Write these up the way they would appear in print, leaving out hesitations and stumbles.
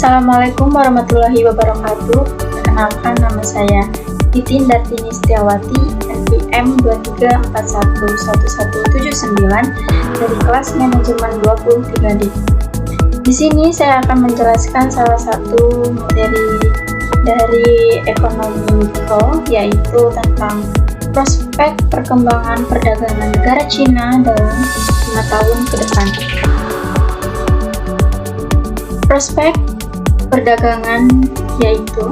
Assalamualaikum warahmatullahi wabarakatuh. Perkenalkan, nama saya Titin Dartini Setiawati, NPM 23411179 dari kelas manajemen 23D. Di sini saya akan menjelaskan salah satu materi dari ekonomi mikro, yaitu tentang prospek perkembangan perdagangan negara Cina dalam 5 tahun ke depan. Prospek perdagangan yaitu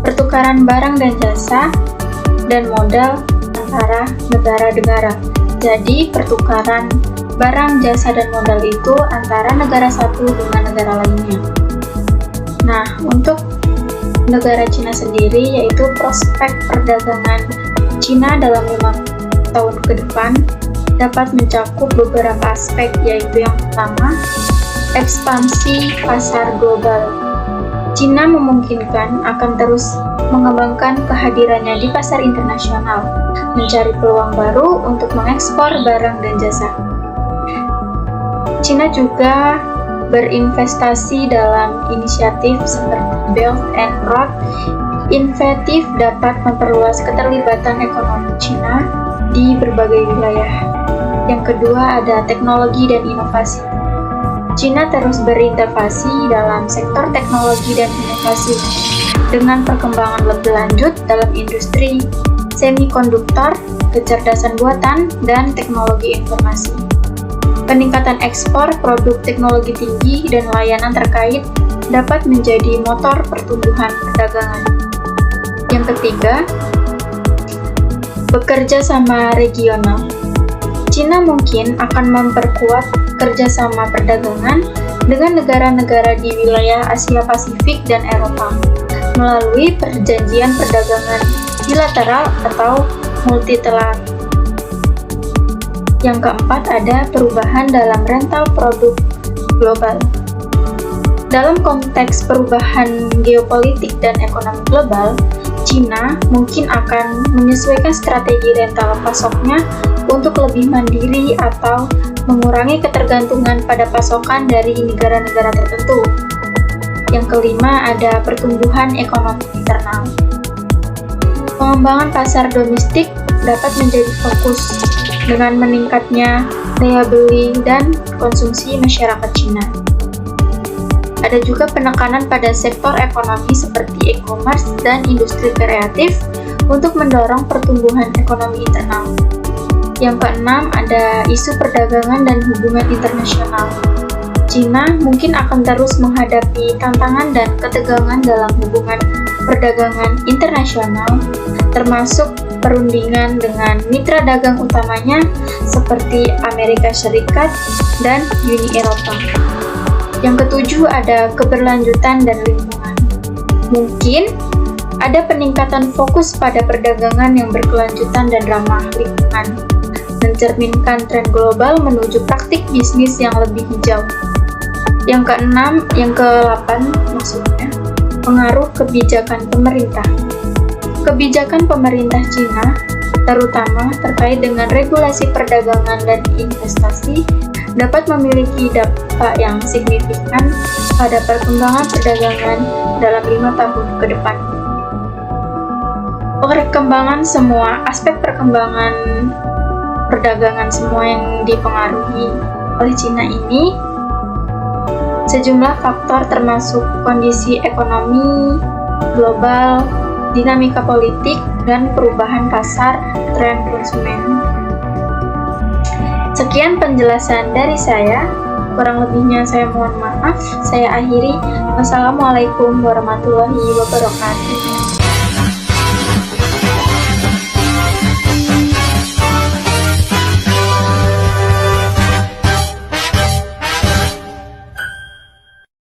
pertukaran barang dan jasa dan modal antara negara-negara. Jadi pertukaran barang, jasa, dan modal itu antara negara satu dengan negara lainnya. Nah, untuk negara Cina sendiri, yaitu prospek perdagangan Cina dalam 5 tahun ke depan dapat mencakup beberapa aspek, yaitu yang pertama, ekspansi pasar global. Cina memungkinkan akan terus mengembangkan kehadirannya di pasar internasional, mencari peluang baru untuk mengekspor barang dan jasa. Cina juga berinvestasi dalam inisiatif seperti Belt and Road Initiative dapat memperluas keterlibatan ekonomi Cina di berbagai wilayah. Yang kedua, ada teknologi dan inovasi. Cina terus berinnovasi dalam sektor teknologi dan inovasi dengan perkembangan lebih lanjut dalam industri semikonduktor, kecerdasan buatan, dan teknologi informasi. Peningkatan ekspor produk teknologi tinggi dan layanan terkait dapat menjadi motor pertumbuhan perdagangan. Yang ketiga, bekerja sama regional. Cina mungkin akan memperkuat kerjasama perdagangan dengan negara-negara di wilayah Asia Pasifik dan Eropa melalui perjanjian perdagangan bilateral atau multilateral. Yang keempat, ada perubahan dalam rental produk global. Dalam konteks perubahan geopolitik dan ekonomi global, Cina mungkin akan menyesuaikan strategi rental pasoknya untuk lebih mandiri atau mengurangi ketergantungan pada pasokan dari negara-negara tertentu. Yang kelima, ada pertumbuhan ekonomi internal. Pengembangan pasar domestik dapat menjadi fokus dengan meningkatnya daya beli dan konsumsi masyarakat Cina. Ada juga penekanan pada sektor ekonomi seperti e-commerce dan industri kreatif untuk mendorong pertumbuhan ekonomi internal. Yang keenam, ada isu perdagangan dan hubungan internasional. Cina mungkin akan terus menghadapi tantangan dan ketegangan dalam hubungan perdagangan internasional, termasuk perundingan dengan mitra dagang utamanya seperti Amerika Serikat dan Uni Eropa. Yang ketujuh, ada keberlanjutan dan lingkungan. Mungkin ada peningkatan fokus pada perdagangan yang berkelanjutan dan ramah lingkungan, mencerminkan tren global menuju praktik bisnis yang lebih hijau. Yang ke-8 maksudnya, pengaruh kebijakan pemerintah. Kebijakan pemerintah Cina, terutama terkait dengan regulasi perdagangan dan investasi, dapat memiliki dampak yang signifikan pada perkembangan perdagangan dalam 5 tahun ke depan. Aspek perkembangan perdagangan semua yang dipengaruhi oleh Cina ini, sejumlah faktor termasuk kondisi ekonomi global, dinamika politik, dan perubahan pasar, tren konsumen. Sekian penjelasan dari saya, kurang lebihnya saya mohon maaf. Saya akhiri. Wassalamualaikum warahmatullahi wabarakatuh.